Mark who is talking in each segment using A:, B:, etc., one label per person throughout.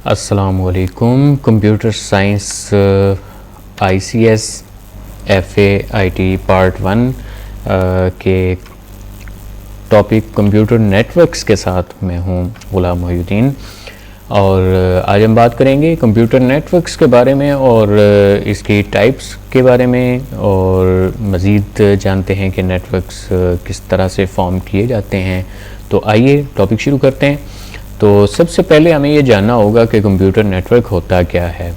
A: अस्सलामुअलैकुम। Computer science ICS FA IT part 1 के topic computer networks के साथ मैं हूं गुलाम मोहिउद्दीन और आज हम बात करेंगे कंप्यूटर नेटवर्क्स के बारे में और इसकी टाइप्स के बारे में और मज़ीद जानते हैं कि नेटवर्क्स किस तरह से फॉर्म किए जाते हैं। तो आइए टॉपिक शुरू करते हैं। तो सबसे पहले हमें ये जानना होगा कि कंप्यूटर नेटवर्क होता क्या है।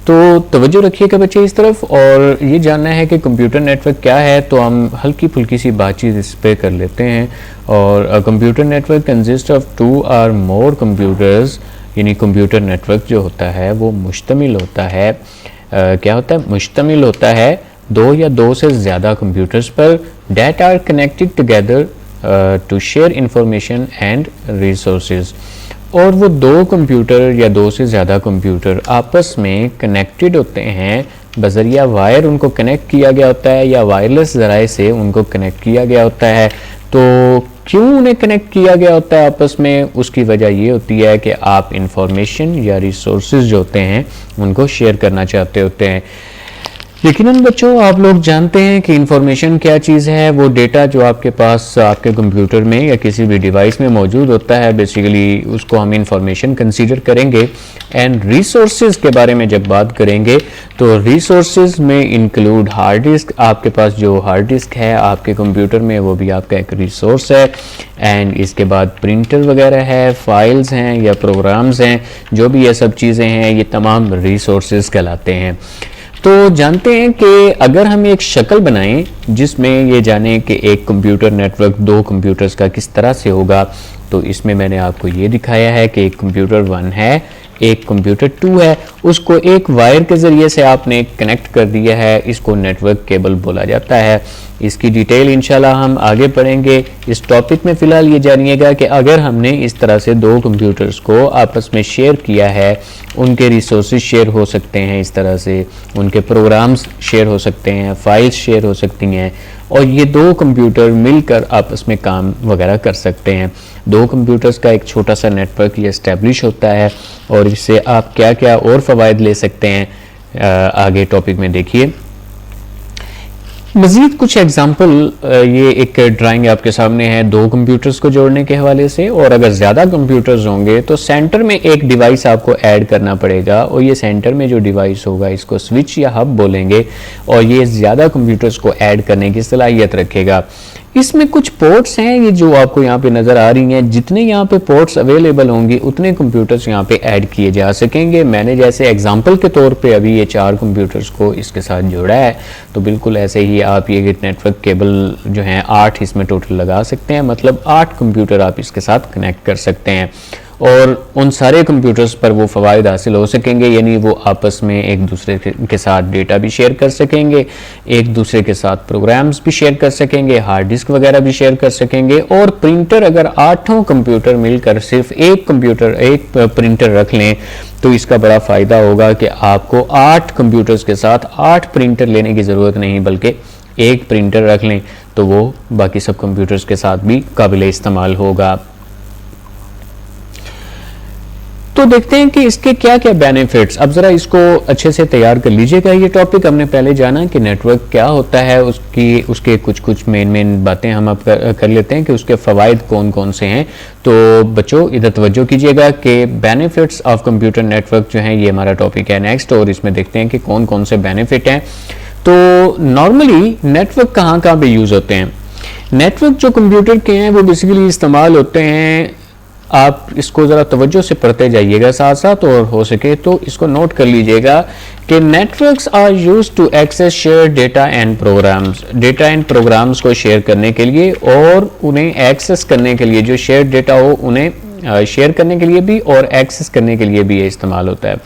A: तो तवज्जो रखिएगा बच्चे इस तरफ और ये जानना है कि कंप्यूटर नेटवर्क क्या है। तो हम हल्की फुल्की सी बातचीत इस पे कर लेते हैं। और computer network consist of 2 or more computers, यानी कंप्यूटर नेटवर्क जो होता है वो मुश्तमिल होता है क्या होता है, मुश्तमिल होता है 2 या 2 से ज़्यादा कंप्यूटर्स पर that are connected together to share information and resources। और वो 2 कंप्यूटर या 2 से ज़्यादा कंप्यूटर आपस में कनेक्टेड होते हैं, बज़रिया वायर उनको कनेक्ट किया गया होता है या वायरलेस ज़राए से उनको कनेक्ट किया गया होता है। तो क्यों उन्हें कनेक्ट किया गया होता है आपस में, उसकी वजह ये होती है कि आप इंफॉर्मेशन या रिसोर्सेज जो होते हैं उनको शेयर करना चाहते होते हैं। यकीनन बच्चों आप लोग जानते हैं कि इंफॉर्मेशन क्या चीज़ है। वो डेटा जो आपके पास आपके कंप्यूटर में या किसी भी डिवाइस में मौजूद होता है, बेसिकली उसको हम इंफॉर्मेशन कंसीडर करेंगे। एंड रिसोर्सेज के बारे में जब बात करेंगे तो रिसोर्सेज में इंक्लूड हार्ड डिस्क। आपके पास जो हार्ड डिस्क है आपके कंप्यूटर में वो भी आपका एक रिसोर्स है। एंड इसके बाद प्रिंटर वगैरह है, फाइल्स हैं या प्रोग्राम्स हैं, जो भी ये सब चीज़ें हैं ये तमाम रिसोर्सेज कहलाते हैं। तो जानते हैं कि अगर हम एक शक्ल बनाएं जिसमें ये जाने कि एक कंप्यूटर नेटवर्क 2 कंप्यूटर्स का किस तरह से होगा, तो इसमें मैंने आपको ये दिखाया है कि एक कंप्यूटर 1 है, एक कंप्यूटर 2 है, उसको एक वायर के ज़रिए से आपने कनेक्ट कर दिया है। इसको नेटवर्क केबल बोला जाता है। इसकी डिटेल इंशाल्लाह हम आगे पढ़ेंगे। इस टॉपिक में फ़िलहाल ये जानिएगा कि अगर हमने इस तरह से 2 कंप्यूटर्स को आपस में शेयर किया है, उनके रिसोर्सेज शेयर हो सकते हैं, इस तरह से उनके प्रोग्राम्स शेयर हो सकते हैं, फाइल्स शेयर हो सकती हैं और ये 2 कंप्यूटर मिलकर आपस में काम वगैरह कर सकते हैं। 2 कंप्यूटर्स का एक छोटा सा नेटवर्क ये इस्टेब्लिश होता है और इससे आप क्या क्या और फ़वाइद ले सकते हैं आगे टॉपिक में देखिए। मज़ीद कुछ एग्जाम्पल, ये एक ड्राइंग आपके सामने है 2 कंप्यूटर्स को जोड़ने के हवाले से। और अगर ज़्यादा कंप्यूटर्स होंगे तो सेंटर में एक डिवाइस आपको ऐड करना पड़ेगा और ये सेंटर में जो डिवाइस होगा इसको स्विच या हब बोलेंगे और ये ज़्यादा कंप्यूटर्स को ऐड करने की सलाहियत रखेगा। इसमें कुछ पोर्ट्स हैं ये जो आपको यहाँ पे नज़र आ रही हैं। जितने यहाँ पे पोर्ट्स अवेलेबल होंगे उतने कंप्यूटर्स यहाँ पे ऐड किए जा सकेंगे। मैंने जैसे एग्जांपल के तौर पे अभी ये 4 कंप्यूटर्स को इसके साथ जोड़ा है, तो बिल्कुल ऐसे ही आप ये नेटवर्क केबल जो है 8 इसमें टोटल लगा सकते हैं। मतलब 8 कंप्यूटर आप इसके साथ कनेक्ट कर सकते हैं और उन सारे कंप्यूटर्स पर वो फ़वाइद हासिल हो सकेंगे, यानी वो आपस में एक दूसरे के साथ डेटा भी शेयर कर सकेंगे, एक दूसरे के साथ प्रोग्राम्स भी शेयर कर सकेंगे, हार्ड डिस्क वगैरह भी शेयर कर सकेंगे। और प्रिंटर, अगर 8 कंप्यूटर मिलकर सिर्फ एक प्रिंटर रख लें तो इसका बड़ा फ़ायदा होगा कि आपको 8 कंप्यूटर्स के साथ 8 प्रिंटर लेने की ज़रूरत नहीं, बल्कि एक प्रिंटर रख लें तो वो बाकी सब कंप्यूटर्स के साथ भी काबिल इस्तेमाल होगा। तो देखते हैं कि इसके क्या क्या बेनिफिट्स। अब ज़रा इसको अच्छे से तैयार कर लीजिएगा। ये टॉपिक हमने पहले जाना कि नेटवर्क क्या होता है, उसके कुछ मेन बातें हम अब कर लेते हैं कि उसके फ़वाइद कौन कौन से हैं। तो बच्चों इधर तवज्जो कीजिएगा कि बेनिफिट्स ऑफ कंप्यूटर नेटवर्क जो हैं ये हमारा टॉपिक है नेक्स्ट, और इसमें देखते हैं कि कौन कौन से बेनिफिट हैं। तो नॉर्मली नेटवर्क कहाँ पे यूज़ होते हैं। नेटवर्क जो कंप्यूटर के हैं वो बेसिकली इस्तेमाल होते हैं, आप इसको ज़रा तवज्जो से पढ़ते जाइएगा साथ साथ, और हो सके तो इसको नोट कर लीजिएगा कि networks are used to access share data and programs. Data and programs को शेयर करने के लिए और उन्हें एक्सेस करने के लिए, जो शेयर डेटा हो उन्हें शेयर करने के लिए भी और एक्सेस करने के लिए भी ये इस्तेमाल होता है।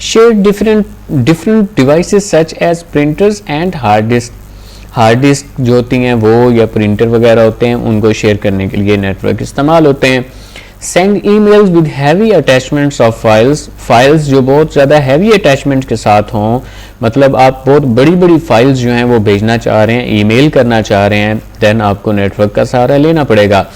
A: Share different devices such as printers and hard disk. Hard disk जो होती हैं वो या प्रिंटर वगैरह होते हैं, उनको शेयर करने के लिए नेटवर्क इस्तेमाल होते हैं। Send emails with heavy attachments of files जो बहुत ज़्यादा हैवी अटैचमेंट के साथ हों, मतलब आप बहुत बड़ी बड़ी फाइल्स जो हैं वो भेजना चाह रहे हैं, ईमेल करना चाह रहे हैं, देन आपको नेटवर्क का सहारा लेना पड़ेगा।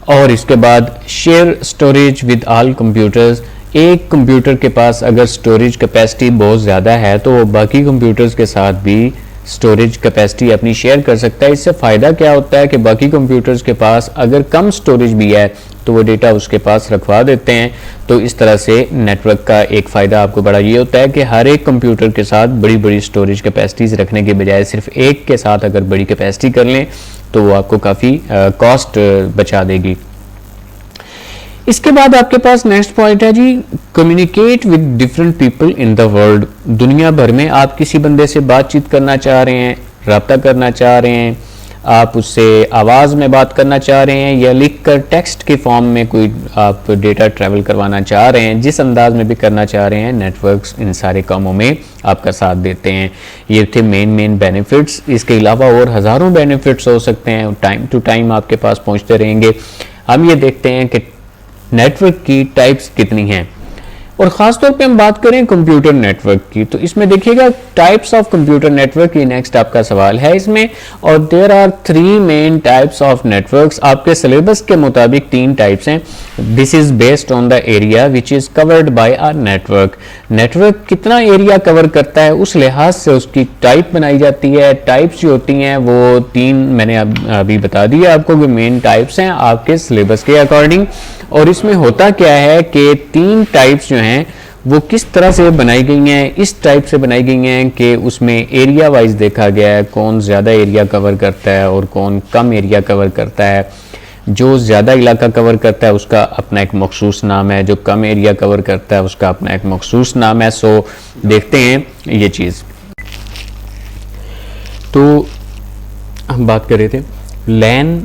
A: और इसके बाद share storage with all computers, एक कंप्यूटर के पास अगर स्टोरेज कैपेसिटी बहुत ज़्यादा है तो वो बाकी कंप्यूटर्स के साथ भी स्टोरेज कैपेसिटी अपनी शेयर कर सकता है। इससे फ़ायदा क्या होता है कि बाकी कंप्यूटर्स के पास अगर कम स्टोरेज भी है तो वो डेटा उसके पास रखवा देते हैं। तो इस तरह से नेटवर्क का एक फ़ायदा आपको बड़ा ये होता है कि हर एक कंप्यूटर के साथ बड़ी बड़ी स्टोरेज कैपेसिटीज़ रखने के बजाय सिर्फ एक के साथ अगर बड़ी कैपेसिटी कर लें तो वो आपको काफ़ी कॉस्ट बचा देगी। इसके बाद आपके पास नेक्स्ट पॉइंट है जी, communicate with different people in the world. दुनिया भर में आप किसी बंदे से बातचीत करना चाह रहे हैं, रब्ता करना चाह रहे हैं, आप उससे आवाज़ में बात करना चाह रहे हैं या लिख कर टेक्स्ट के फॉर्म में कोई आप डेटा ट्रैवल करवाना चाह रहे हैं, जिस अंदाज में भी करना चाह रहे हैं, नेटवर्क्स इन सारे कामों में आपका साथ देते हैं। ये थे मेन बेनिफिट्स। इसके अलावा और हज़ारों बेनिफिट्स हो सकते हैं, टाइम टू टाइम आपके पास पहुँचते रहेंगे। हम ये देखते हैं कि नेटवर्क की टाइप्स कितनी हैं, और ख़ास तौर पे हम बात करें कंप्यूटर नेटवर्क की तो इसमें देखिएगा टाइप्स ऑफ कंप्यूटर नेटवर्क, ये नेक्स्ट आपका सवाल है इसमें। और there are 3 main types of networks. आपके सिलेबस के मुताबिक 3 टाइप्स हैं। This is based on the area which is covered by a network. Network कितना एरिया कवर करता है उस लिहाज से उसकी टाइप बनाई जाती है। टाइप्स जो होती हैं वो 3 मैंने अभी बता दिया आपको कि मेन टाइप्स हैं आपके सिलेबस के अकॉर्डिंग। और इसमें होता क्या है कि 3 टाइप्स जो हैं वो किस तरह से बनाई गई हैं, इस टाइप से बनाई गई हैं कि उसमें एरिया वाइज देखा गया है कौन ज़्यादा एरिया कवर करता है और कौन कम एरिया कवर करता है। जो ज़्यादा इलाका कवर करता है उसका अपना एक मखसूस नाम है, जो कम एरिया कवर करता है उसका अपना एक मखसूस नाम है। सो देखते हैं ये चीज़। तो हम बात कर रहे थे लैन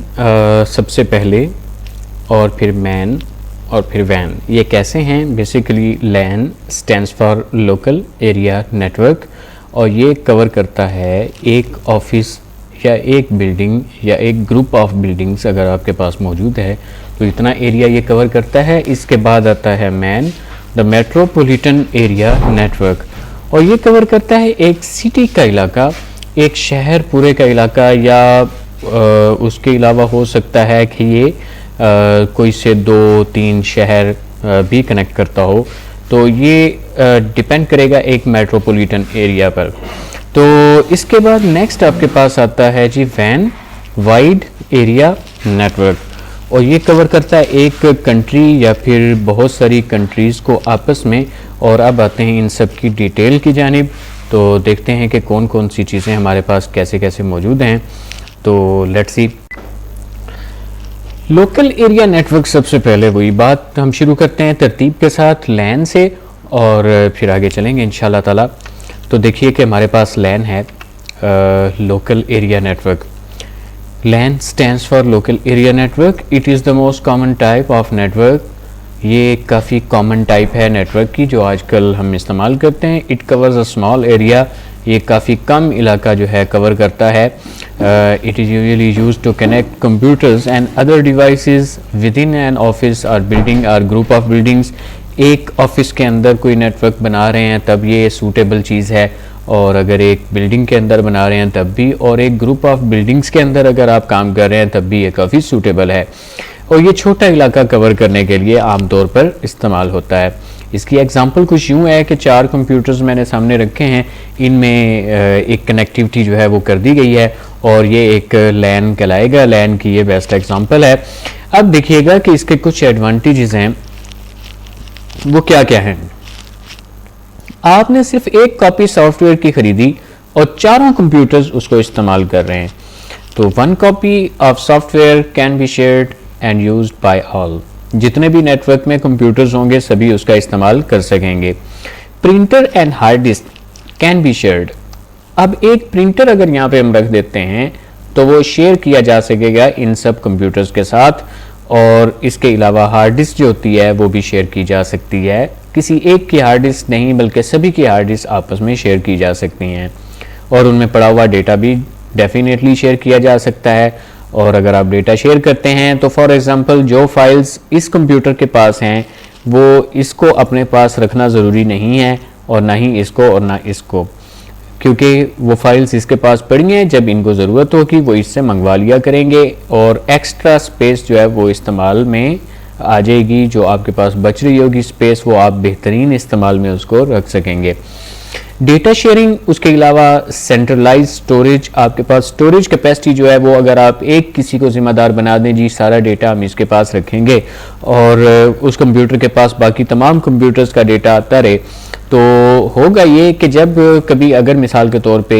A: सबसे पहले और फिर मैन और फिर वैन। ये कैसे हैं? Basically LAN stands for local area network, और ये कवर करता है एक ऑफिस या एक बिल्डिंग या एक ग्रुप ऑफ बिल्डिंग्स अगर आपके पास मौजूद है तो इतना एरिया ये कवर करता है। इसके बाद आता है man, the metropolitan area network, और ये कवर करता है एक सिटी का इलाका, एक शहर पूरे का इलाका, या उसके अलावा हो सकता है कि ये कोई से 2-3 शहर भी कनेक्ट करता हो। तो ये डिपेंड करेगा एक मेट्रोपॉलिटन एरिया पर। तो इसके बाद नेक्स्ट आपके पास आता है G van, wide area network, और ये कवर करता है एक कंट्री या फिर बहुत सारी कंट्रीज़ को आपस में। और अब आते हैं इन सब की डिटेल की जानिब। तो देखते हैं कि कौन कौन सी चीज़ें हमारे पास कैसे कैसे मौजूद हैं। तो let's see. Local area network, सबसे पहले वही बात हम शुरू करते हैं तरतीब के साथ लैन से और फिर आगे चलेंगे इंशाल्लाह ताला। तो देखिए कि हमारे पास लैन है, local area network. LAN stands for local area network. It is the most common type of network. ये काफ़ी कॉमन टाइप है नेटवर्क की जो आजकल हम इस्तेमाल करते हैं। It covers a small area, ये काफ़ी कम इलाका जो है कवर करता है। It is usually used to connect computers and other devices within an office or building or group of buildings. एक ऑफिस के अंदर कोई नेटवर्क बना रहे हैं तब ये सूटेबल चीज़ है, और अगर एक बिल्डिंग के अंदर बना रहे हैं तब भी, और एक ग्रुप ऑफ बिल्डिंग्स के अंदर अगर आप काम कर रहे हैं तब भी ये काफ़ी सूटेबल है। और ये छोटा इलाका कवर करने के लिए आमतौर पर इस्तेमाल होता है। इसकी एग्जांपल कुछ यूँ है कि 4 कंप्यूटर्स मैंने सामने रखे हैं, इनमें एक कनेक्टिविटी जो है वो कर दी गई है और ये एक लैन कहलाएगा। लैन की ये बेस्ट एग्जांपल है। अब देखिएगा कि इसके कुछ एडवांटेजेस हैं, वो क्या क्या हैं। आपने सिर्फ एक कॉपी सॉफ्टवेयर की खरीदी और चारों कंप्यूटर्स उसको इस्तेमाल कर रहे हैं, तो 1 copy of software can be shared and used by all. जितने भी नेटवर्क में कंप्यूटर्स होंगे सभी उसका इस्तेमाल कर सकेंगे। Printer and hard disc can be shared. अब एक प्रिंटर अगर यहाँ पे हम रख देते हैं तो वो शेयर किया जा सकेगा इन सब कंप्यूटर्स के साथ, और इसके अलावा हार्ड डिस्क जो होती है वो भी शेयर की जा सकती है। किसी एक की हार्ड डिस्क नहीं बल्कि सभी की हार्ड डिस्क आपस में शेयर की जा सकती हैं, और उनमें पड़ा हुआ डेटा भी डेफिनेटली शेयर किया जा सकता है। और अगर आप डेटा शेयर करते हैं तो फॉर एग्जांपल जो फाइल्स इस कंप्यूटर के पास हैं वो इसको अपने पास रखना ज़रूरी नहीं है, और ना ही इसको और ना इसको, क्योंकि वो फाइल्स इसके पास पड़ी हैं, जब इनको ज़रूरत होगी वो इससे मंगवा लिया करेंगे और एक्स्ट्रा स्पेस जो है वो इस्तेमाल में आ जाएगी। जो आपके पास बच रही होगी स्पेस वो आप बेहतरीन इस्तेमाल में उसको रख सकेंगे। डेटा शेयरिंग, उसके अलावा सेंट्रलाइज स्टोरेज, आपके पास स्टोरेज कैपेसिटी जो है वो अगर आप एक किसी को जिम्मेदार बना दें, जी सारा डेटा हम इसके पास रखेंगे और उस कंप्यूटर के पास बाकी तमाम कंप्यूटर्स का डेटा आता रहे, तो होगा ये कि जब कभी अगर मिसाल के तौर पे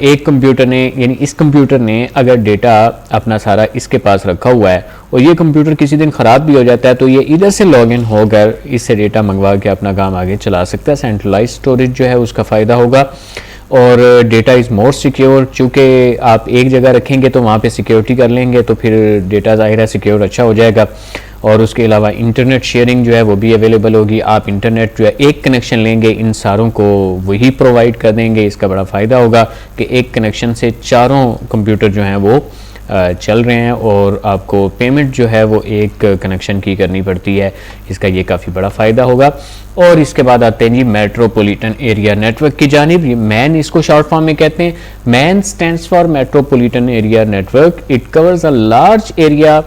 A: एक कंप्यूटर ने यानी इस कंप्यूटर ने अगर डेटा अपना सारा इसके पास रखा हुआ है और ये कंप्यूटर किसी दिन ख़राब भी हो जाता है तो ये इधर से लॉग इन होकर इससे डेटा मंगवा के अपना काम आगे चला सकता है। सेंट्रलाइज स्टोरेज जो है उसका फ़ायदा होगा और डेटा इज़ मोर सिक्योर, चूँकि आप एक जगह रखेंगे तो वहाँ पे सिक्योरिटी कर लेंगे तो फिर डेटा ज़ाहिर है सिक्योर अच्छा हो जाएगा। और उसके अलावा इंटरनेट शेयरिंग जो है वो भी अवेलेबल होगी। आप इंटरनेट जो है एक कनेक्शन लेंगे, इन सारों को वही प्रोवाइड कर देंगे। इसका बड़ा फ़ायदा होगा कि एक कनेक्शन से चारों कंप्यूटर जो हैं वो चल रहे हैं और आपको पेमेंट जो है वो एक कनेक्शन की करनी पड़ती है। इसका ये काफ़ी बड़ा फ़ायदा होगा। और इसके बाद आते हैं जी मेट्रोपॉलिटन एरिया नेटवर्क की जानिब। ये मैन इसको शॉर्ट फॉर्म में कहते हैं। Man stands for metropolitan area network. It covers a large area,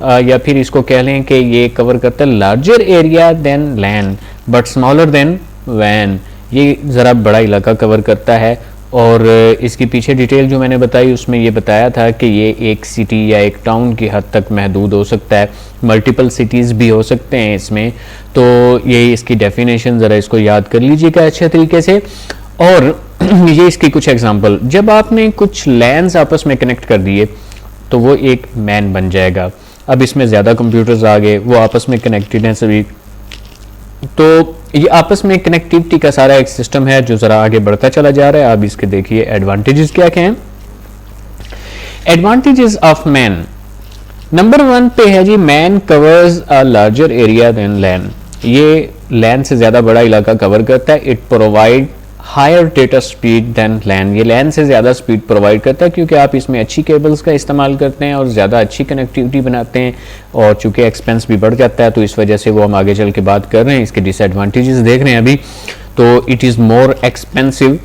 A: या फिर इसको कह लें कि ये कवर करता है larger area than LAN but smaller than वैन। ये ज़रा बड़ा इलाका कवर करता है और इसकी पीछे डिटेल जो मैंने बताई उसमें ये बताया था कि ये एक सिटी या एक टाउन की हद तक महदूद हो सकता है, मल्टीपल सिटीज़ भी हो सकते हैं इसमें। तो ये इसकी डेफिनेशन ज़रा इसको याद कर लीजिएगा अच्छे तरीके से। और ये इसकी कुछ एग्जांपल, जब आपने कुछ लैंस आपस में कनेक्ट कर दिए तो वो एक मैन बन जाएगा। अब इसमें ज़्यादा कंप्यूटर्स आ गए, वो आपस में कनेक्टेड हैं सभी, तो ये आपस में कनेक्टिविटी का सारा एक सिस्टम है जो ज़रा आगे बढ़ता चला जा रहा है। अब इसके देखिए एडवांटेजेस क्या क्या हैं। एडवांटेजेस ऑफ मैन, नंबर 1 पे है जी MAN covers a larger area than LAN. ये लैन से ज़्यादा बड़ा इलाका कवर करता है। It provide higher data speed than LAN. ये लैन से ज़्यादा स्पीड प्रोवाइड करता है क्योंकि आप इसमें अच्छी केबल्स का इस्तेमाल करते हैं और ज़्यादा अच्छी कनेक्टिविटी बनाते हैं और चूँकि एक्सपेंस भी बढ़ जाता है तो इस वजह से वो हम आगे चल के बात कर रहे हैं। इसके डिसएडवांटेजेस देख रहे हैं अभी। तो इट इज़ मोर एक्सपेंसिव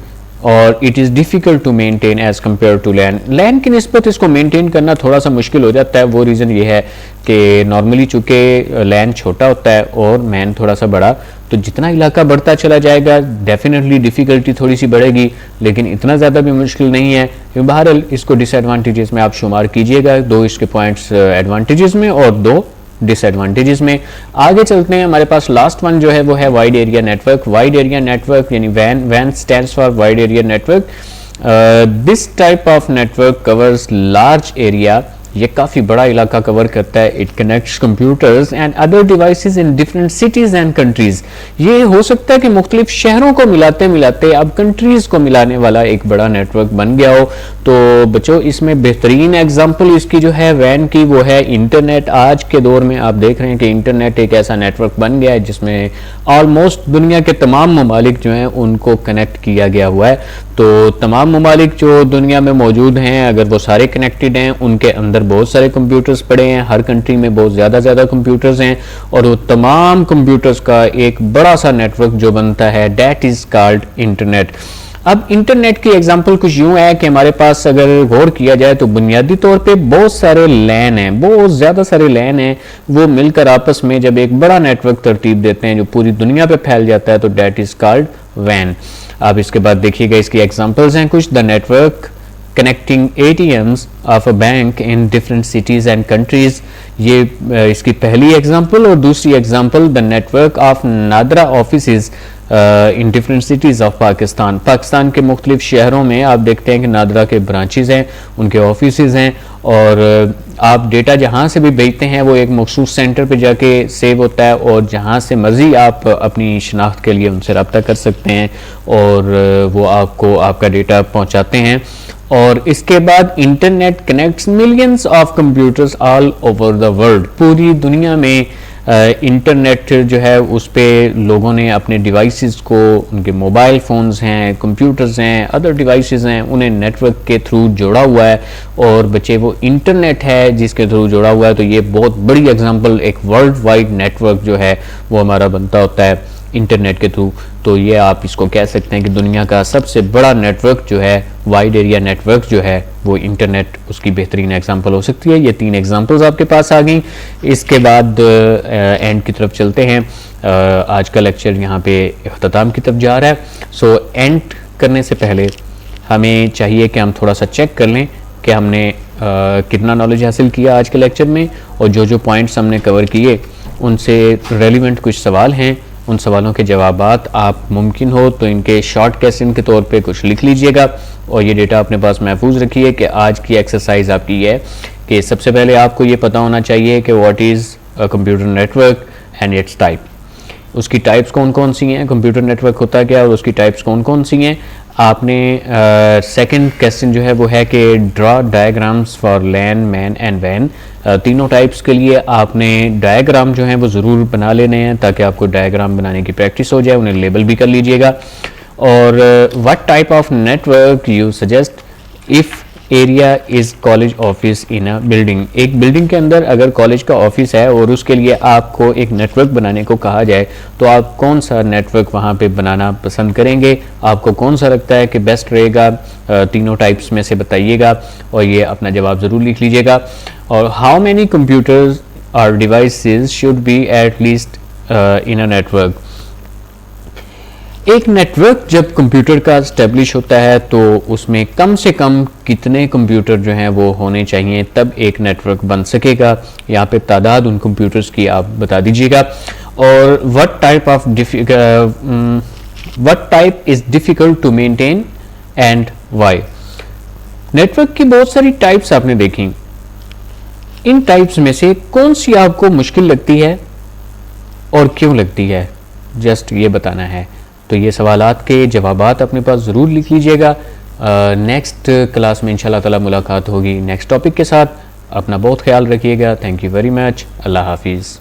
A: और it is difficult to maintain as compare to LAN. LAN की निस्बत इसको मेंटेन करना थोड़ा सा मुश्किल हो जाता है। वो रीज़न ये है कि नॉर्मली चूँकि लैन छोटा होता है और मैन थोड़ा सा बड़ा, तो जितना इलाका बढ़ता चला जाएगा डेफिनेटली डिफ़िकल्टी थोड़ी सी बढ़ेगी, लेकिन इतना ज़्यादा भी मुश्किल नहीं है। बहरहाल इसको डिसएडवांटेजेस में आप शुमार कीजिएगा, 2 इसके पॉइंट्स एडवांटेजेस में और 2 डिसएडवांटेजेस में। आगे चलते हैं, हमारे पास लास्ट वन जो है वो है wide area network. Wide area network यानी वैन stands for wide area network. This type of network covers large area. ये काफ़ी बड़ा इलाका कवर करता है। It connects computers and other devices in different cities and countries. ये हो सकता है कि मुख्तलिफ शहरों को मिलाते मिलाते अब कंट्रीज़ को मिलाने वाला एक बड़ा नेटवर्क बन गया हो। तो बच्चों इसमें बेहतरीन एग्जांपल इसकी जो है वैन की वो है इंटरनेट। आज के दौर में आप देख रहे हैं कि इंटरनेट एक ऐसा नेटवर्क बन गया है जिसमें ऑलमोस्ट दुनिया के तमाम ममालिक जो हैं उनको कनेक्ट किया गया हुआ है। तो तमाम ममालिक जो दुनिया में मौजूद हैं अगर वो सारे कनेक्टेड हैं, उनके अंदर बहुत सारे कंप्यूटर्स पड़े हैं। हर कंट्री में बहुत ज़्यादा कंप्यूटर्स हैं और वो तमाम कंप्यूटर्स का एक बड़ा सा नेटवर्क जो बनता है दैट इज़ कॉल्ड इंटरनेट। अब इंटरनेट की एग्जांपल कुछ यूं है कि हमारे पास अगर गौर किया जाए तो बुनियादी तौर पे बहुत सारे लैन हैं, बहुत ज़्यादा सारे लैन हैं। वो मिलकर आपस में जब एक बड़ा नेटवर्क तरतीब देते हैं जो पूरी दुनिया पे फैल जाता है तो दैट इज़ कॉल्ड वैन। अब इसके बाद देखिएगा इसकी एग्जांपल्स हैं कुछ। The network connecting ATMs of a bank in different cities and countries. ये इसकी पहली एग्जांपल। और दूसरी example the network of NADRA offices in different cities of Pakistan. Pakistan के मुख्तलिफ शहरों में आप देखते हैं कि नादरा के ब्रांचेज़ हैं, उनके ऑफिसेज़ हैं और आप डेटा जहाँ से भी भेजते हैं वो एक मखसूस सेंटर पे जाके सेव होता है और जहाँ से मर्ज़ी आप अपनी शनाख्त के लिए उनसे रब्ता कर सकते हैं और वो आपको आपका डेटा पहुँचाते हैं। और इसके बाद internet connects millions of computers all over the world. पूरी दुनिया में इंटरनेट जो है उस पर लोगों ने अपने डिवाइसेस को, उनके मोबाइल फ़ोन्स हैं, कंप्यूटर्स हैं, अदर डिवाइसेस हैं, उन्हें नेटवर्क के थ्रू जोड़ा हुआ है। और बच्चे वो इंटरनेट है जिसके थ्रू जोड़ा हुआ है। तो ये बहुत बड़ी एग्जांपल एक वर्ल्ड वाइड नेटवर्क जो है वो हमारा बनता होता है। इंटरनेट के थ्रू, तो ये आप इसको कह सकते हैं कि दुनिया का सबसे बड़ा नेटवर्क जो है, वाइड एरिया नेटवर्क जो है, वो इंटरनेट उसकी बेहतरीन एग्जांपल हो सकती है। ये 3 एग्जांपल्स आपके पास आ गई। इसके बाद एंड की तरफ चलते हैं। आज का लेक्चर यहाँ पे इख्तिताम की तरफ जा रहा है। सो एंड करने से पहले हमें चाहिए कि हम थोड़ा सा चेक कर लें कि हमने कितना नॉलेज हासिल किया आज के लेक्चर में, और जो जो पॉइंट्स हमने कवर किए उनसे रेलिवेंट कुछ सवाल हैं, उन सवालों के जवाबात आप मुमकिन हो तो इनके शॉर्ट क्वेश्चन के तौर पे कुछ लिख लीजिएगा, और ये डेटा अपने पास महफूज रखिए कि आज की एक्सरसाइज आपकी ये है कि सबसे पहले आपको ये पता होना चाहिए कि what is a computer network and it's type. उसकी टाइप्स कौन कौन सी हैं, कंप्यूटर नेटवर्क होता क्या है और उसकी टाइप्स कौन कौन सी हैं। आपने सेकंड क्वेश्चन जो है वो है कि draw diagrams for LAN, MAN and वैन। तीनों टाइप्स के लिए आपने डायग्राम जो है वो ज़रूर बना लेने हैं ताकि आपको डायग्राम बनाने की प्रैक्टिस हो जाए, उन्हें लेबल भी कर लीजिएगा। और what type of network you suggest if area is college office in a building. एक बिल्डिंग के अंदर अगर कॉलेज का ऑफिस है और उसके लिए आपको एक नेटवर्क बनाने को कहा जाए तो आप कौन सा नेटवर्क वहाँ पे बनाना पसंद करेंगे, आपको कौन सा लगता है कि बेस्ट रहेगा, तीनों टाइप्स में से बताइएगा और ये अपना जवाब ज़रूर लिख लीजिएगा। और हाउ मैनी कंप्यूटर्स और devices should be at least in a network. एक नेटवर्क जब कंप्यूटर का स्टैब्लिश होता है तो उसमें कम से कम कितने कंप्यूटर जो हैं वो होने चाहिए तब एक नेटवर्क बन सकेगा। यहाँ पे तादाद उन कंप्यूटर्स की आप बता दीजिएगा। और what type is difficult to maintain and why. Network की बहुत सारी टाइप्स आपने देखी, इन टाइप्स में से कौन सी आपको मुश्किल लगती है और क्यों लगती है, जस्ट ये बताना है। तो ये सवालात के जवाबात अपने पास ज़रूर लिख लीजिएगा। नेक्स्ट क्लास में इंशाल्लाह ताला मुलाकात होगी नेक्स्ट टॉपिक के साथ। अपना बहुत ख्याल रखिएगा। Thank you very much. अल्लाह हाफिज़।